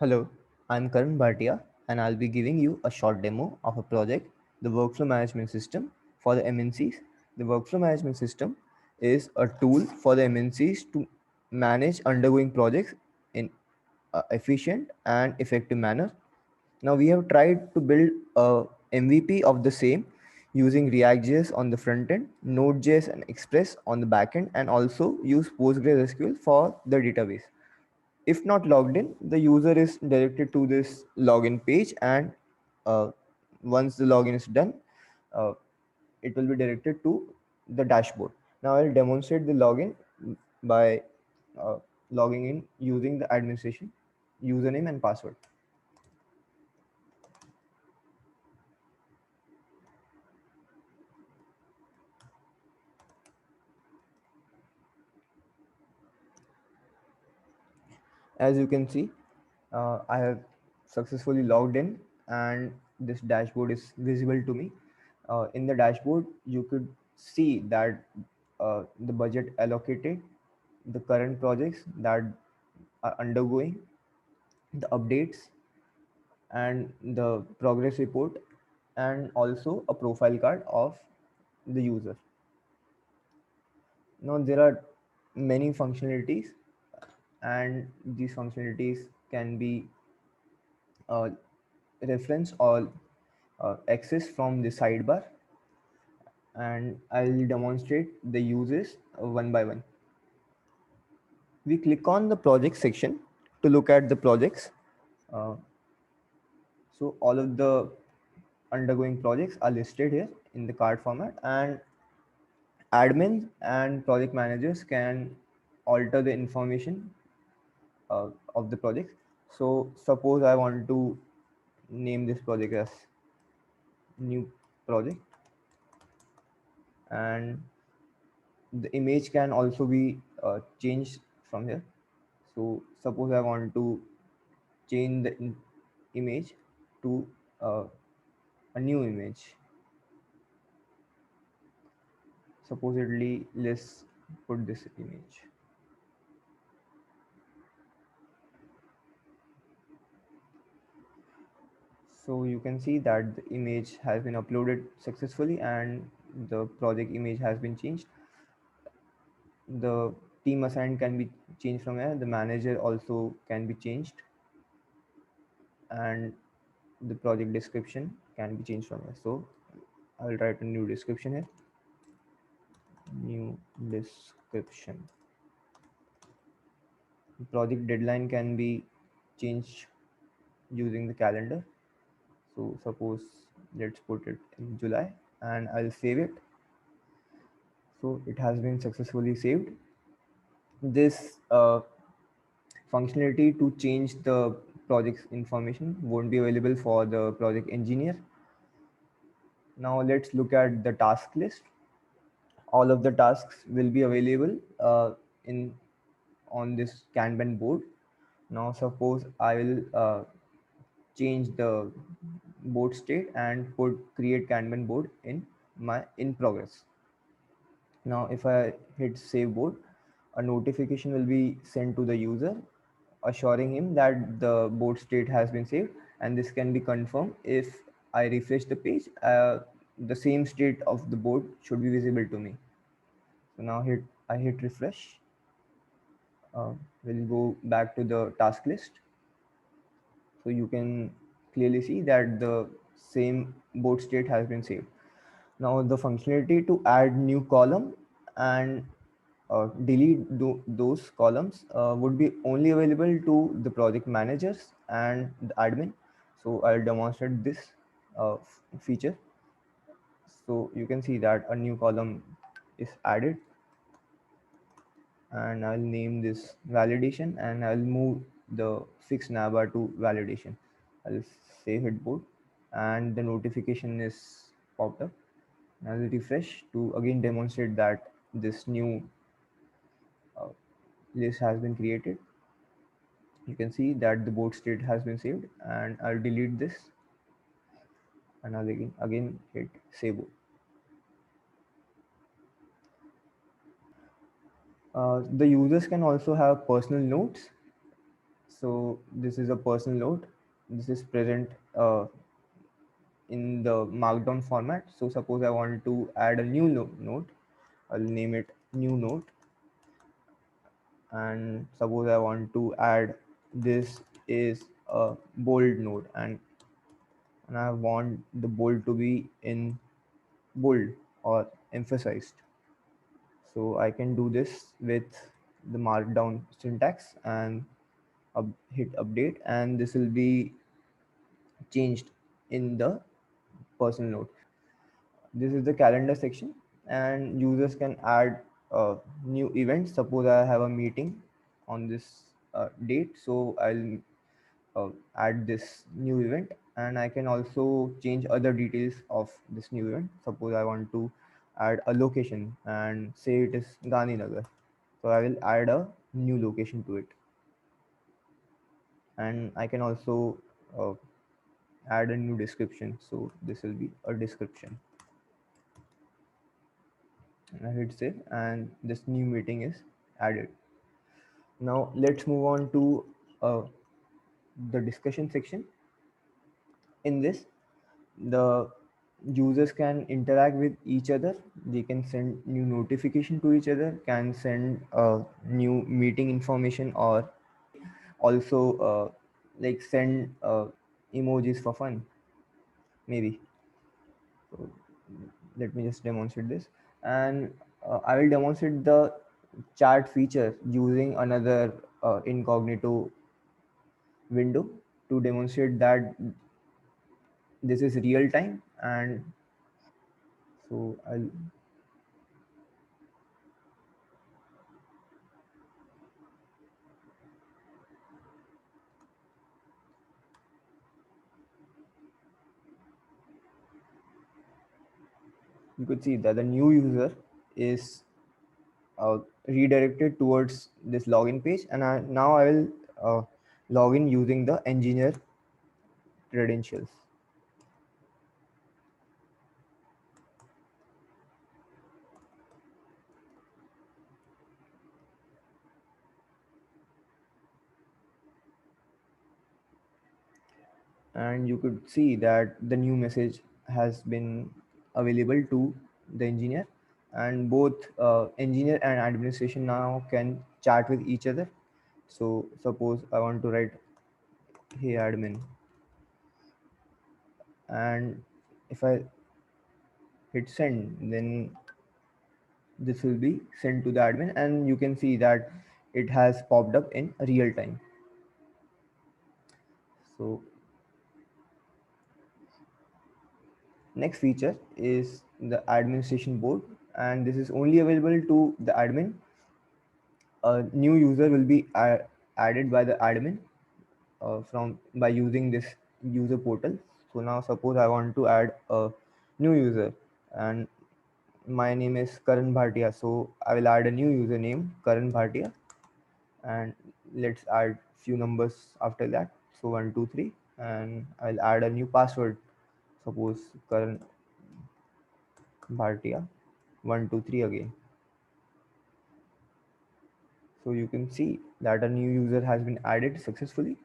Hello, I'm Karan Bhatia and I'll be giving you a short demo of a project, the Workflow Management System for the MNCs. The Workflow Management System is a tool for the MNCs to manage undergoing projects in efficient and effective manner. Now we have tried to build a MVP of the same using React.js on the front end, Node.js and Express on the back end, and also use PostgreSQL for the database. If not logged in, the user is directed to this login page, and uh, once the login is done, uh, it will be directed to the dashboard. Now I'll demonstrate the login by uh, logging in using the administration username and password. As you can see, I have successfully logged in and this dashboard is visible to me. In the dashboard, you could see that the budget allocated, the current projects that are undergoing, the updates, and the progress report, and also a profile card of the user. Now, there are many functionalities, and these functionalities can be uh, reference or access from the sidebar, and I'll demonstrate the uses one by one. We click on the project section to look at the projects. Uh, so all of the undergoing projects are listed here in the card format, and admins and project managers can alter the information of the project. So suppose I want to name this project as new project, and the image can also be changed from here. So suppose I want to change the image to uh, a new image. Supposedly, let's put this image. So you can see that the image has been uploaded successfully and the project image has been changed. The team assigned can be changed from here. The manager also can be changed, and the project description can be changed from here. So I'll write a new description here. New description. Project deadline can be changed using the calendar. So suppose let's put it in July, and I'll save it. So it has been successfully saved. This functionality to change the project's information won't be available for the project engineer. Now let's look at the task list. All of the tasks will be available in on this Kanban board. Now suppose I will change the board state and put create Kanban board in my in progress. Now if I hit save board, a notification will be sent to the user assuring him that the board state has been saved, and this can be confirmed if I refresh the page. The same state of the board should be visible to me. So now I hit refresh. We'll go back to the task list. So you can clearly see that the same board state has been saved. Now the functionality to add new column and delete those columns would be only available to the project managers and the admin. So I'll demonstrate this feature. So you can see that a new column is added, and I'll name this validation, and I'll move the fixed navbar to validation. I'll save it both, and the notification is popped up. I'll refresh to again demonstrate that this new uh, list has been created. You can see that the board state has been saved, and I'll delete this, and I'll again hit save. The users can also have personal notes. So this is a personal note. This is present in the markdown format. So suppose I want to add a new note, I'll name it new note. And suppose I want to add this is a bold note, and I want the bold to be in bold or emphasized. So I can do this with the markdown syntax and hit update, and this will be changed in the personal note. This is the calendar section, and users can add new events. Suppose I have a meeting on this date, so I'll add this new event, and I can also change other details of this new event. Suppose I want to add a location and say it is Gandhinagar, so I will add a new location to it. And I can also uh, add a new description, so this will be a description. And I hit save, and this new meeting is added. Now let's move on to uh, the discussion section. In this, the users can interact with each other. They can send new notification to each other, can send new meeting information, or also like send emojis for fun, maybe. So let me just demonstrate this, and I will demonstrate the chat feature using another incognito window to demonstrate that this is real time. And so I'll you could see that the new user is redirected towards this login page, and now I will log in using the engineer credentials. And you could see that the new message has been available to the engineer, and both engineer and administration now can chat with each other. So suppose I want to write hey admin, and if I hit send, then this will be sent to the admin, and you can see that it has popped up in real time. So next feature is the administration board, and this is only available to the admin. A new user will be added by the admin from by using this user portal. So now suppose I want to add a new user, and my name is Karan Bhatia, so I will add a new username Karan Bhatia, and let's add few numbers after that. So 123, and I'll add a new password. Suppose Karan Bhatia 123 again. So you can see that a new user has been added successfully,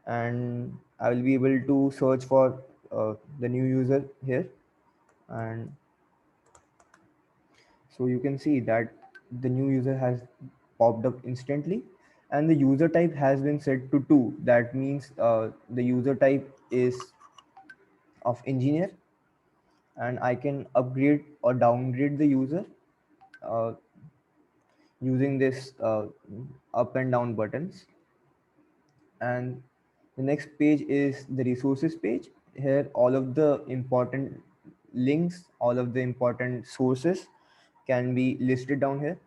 and I will be able to search for the new user here. And so you can see that the new user has popped up instantly, and the user type has been set to 2. That means the user type is of engineer, and I can upgrade or downgrade the user uh, using this up and down buttons. And the next page is the resources page. Here all of the important links, all of the important sources can be listed down here.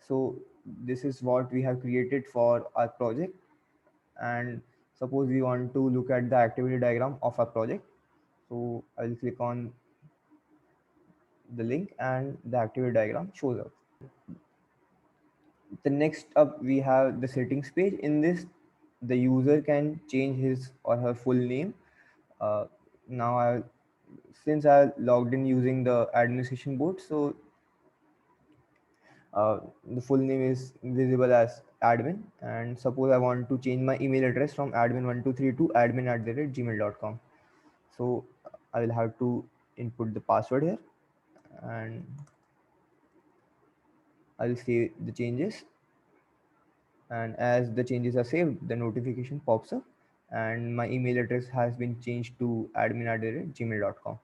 So this is what we have created for our project. And suppose we want to look at the activity diagram of our project, so I'll click on the link and the activity diagram shows up. The next up we have the settings page. In this, the user can change his or her full name. Now since I logged in using the administration board, so the full name is visible as admin, and suppose I want to change my email address from admin123 to admin@gmail.com. So I will have to input the password here, and I'll save the changes. And as the changes are saved, the notification pops up and my email address has been changed to admin@gmail.com.